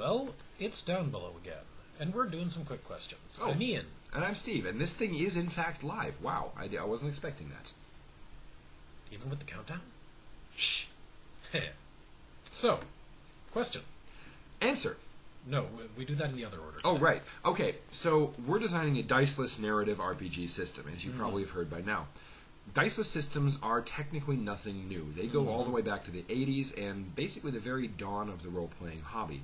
Well, it's Downbelow again, and we're doing some quick questions. Oh. I'm Ian. And I'm Steve, and this thing is in fact live. Wow, I wasn't expecting that. Even with the countdown? Shh. So, question. Answer. No, we do that in the other order. Oh, right. Okay, so we're designing a diceless narrative RPG system, as you probably have heard by now. Diceless systems are technically nothing new. They go all the way back to the 80s and basically the very dawn of the role-playing hobby.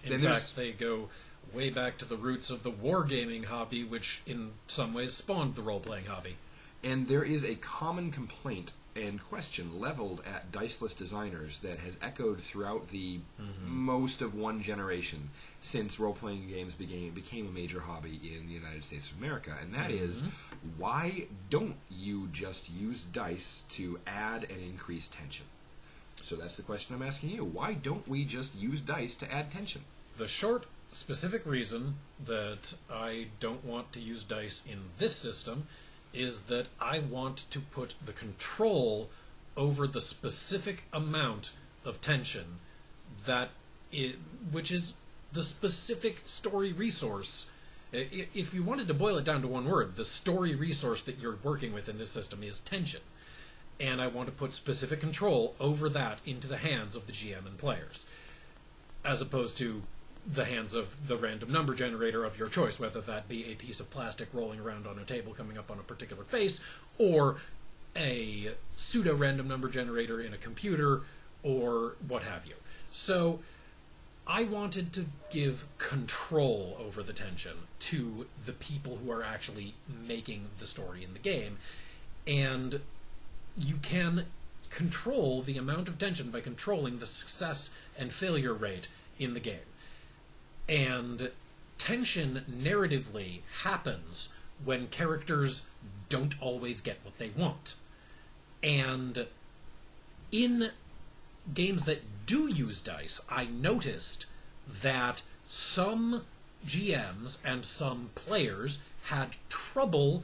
In fact, they go way back to the roots of the wargaming hobby, which in some ways spawned the role-playing hobby. And there is a common complaint and question leveled at diceless designers that has echoed throughout the most of one generation since role-playing games became a major hobby in the United States of America, and that is, why don't you just use dice to add and increase tension? So that's the question I'm asking you. Why don't we just use dice to add tension? The short, specific reason that I don't want to use dice in this system is that I want to put the control over the specific amount of tension which is the specific story resource. If you wanted to boil it down to one word, the story resource that you're working with in this system is tension. And I want to put specific control over that into the hands of the GM and players, as opposed to the hands of the random number generator of your choice, whether that be a piece of plastic rolling around on a table coming up on a particular face, or a pseudo-random number generator in a computer, or what have you. So I wanted to give control over the tension to the people who are actually making the story in the game, and you can control the amount of tension by controlling the success and failure rate in the game. And tension narratively happens when characters don't always get what they want. And in games that do use dice, I noticed that some GMs and some players had trouble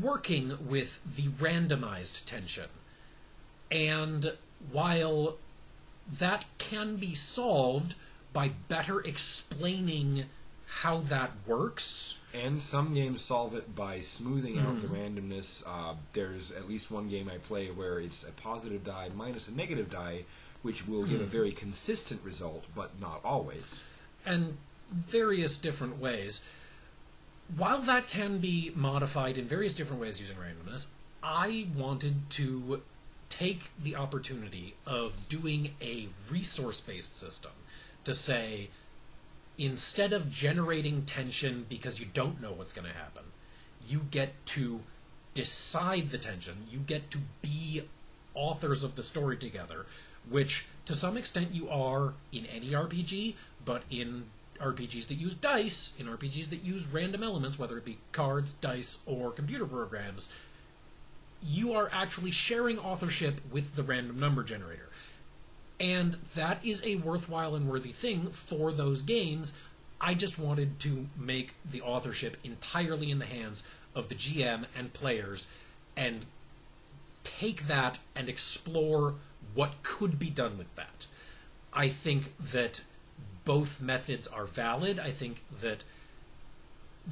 working with the randomized tension. And while that can be solved by better explaining how that works. And some games solve it by smoothing out the randomness. There's at least one game I play where it's a positive die minus a negative die, which will give a very consistent result, but not always. And various different ways. While that can be modified in various different ways using randomness, I wanted to take the opportunity of doing a resource-based system to say, instead of generating tension because you don't know what's going to happen, you get to decide the tension, you get to be authors of the story together, which to some extent you are in any RPG, but in RPGs that use dice, in RPGs that use random elements, whether it be cards, dice, or computer programs, you are actually sharing authorship with the random number generator. And that is a worthwhile and worthy thing for those games. I just wanted to make the authorship entirely in the hands of the GM and players and take that and explore what could be done with that. I think that both methods are valid. I think that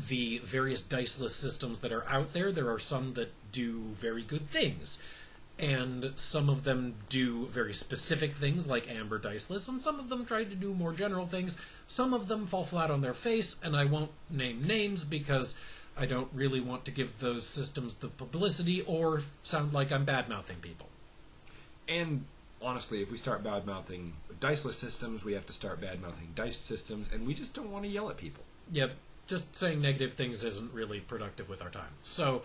the various diceless systems that are out there, there are some that do very good things. And some of them do very specific things, like Amber Diceless, and some of them try to do more general things. Some of them fall flat on their face, and I won't name names because I don't really want to give those systems the publicity or sound like I'm bad-mouthing people. And honestly, if we start bad-mouthing diceless systems, we have to start bad-mouthing dice systems, and we just don't want to yell at people. Yep, just saying negative things isn't really productive with our time. So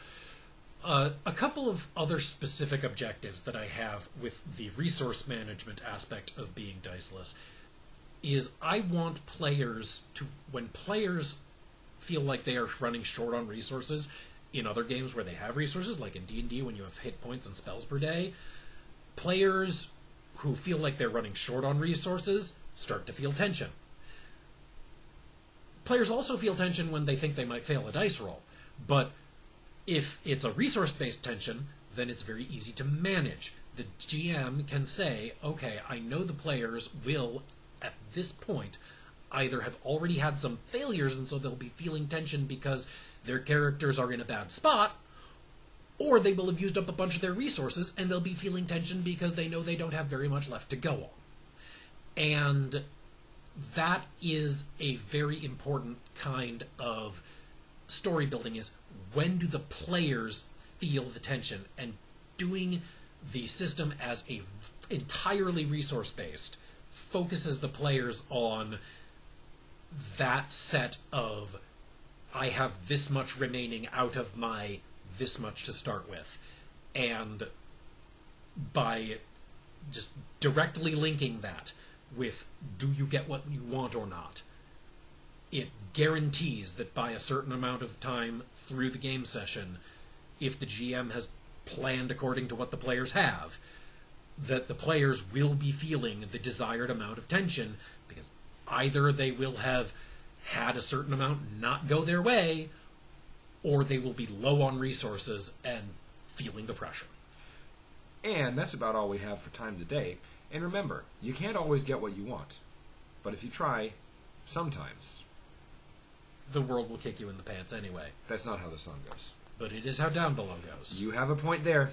a couple of other specific objectives that I have with the resource management aspect of being diceless is I want players to, when players feel like they are running short on resources in other games where they have resources, like in D&D when you have hit points and spells per day, players who feel like they're running short on resources start to feel tension. Players also feel tension when they think they might fail a dice roll, but if it's a resource-based tension, then it's very easy to manage. The GM can say, okay, I know the players will at this point either have already had some failures and so they'll be feeling tension because their characters are in a bad spot, or they will have used up a bunch of their resources and they'll be feeling tension because they know they don't have very much left to go on. And that is a very important kind of story building, is when do the players feel the tension, and doing the system as a entirely resource-based focuses the players on that set of, I have this much remaining out of my this much to start with. And by just directly linking that with, do you get what you want or not, it guarantees that by a certain amount of time through the game session, if the GM has planned according to what the players have, that the players will be feeling the desired amount of tension, because either they will have had a certain amount not go their way, or they will be low on resources and feeling the pressure. And that's about all we have for time today. And remember, you can't always get what you want. But if you try, sometimes the world will kick you in the pants anyway. That's not how the song goes. But it is how Downbelow goes. You have a point there.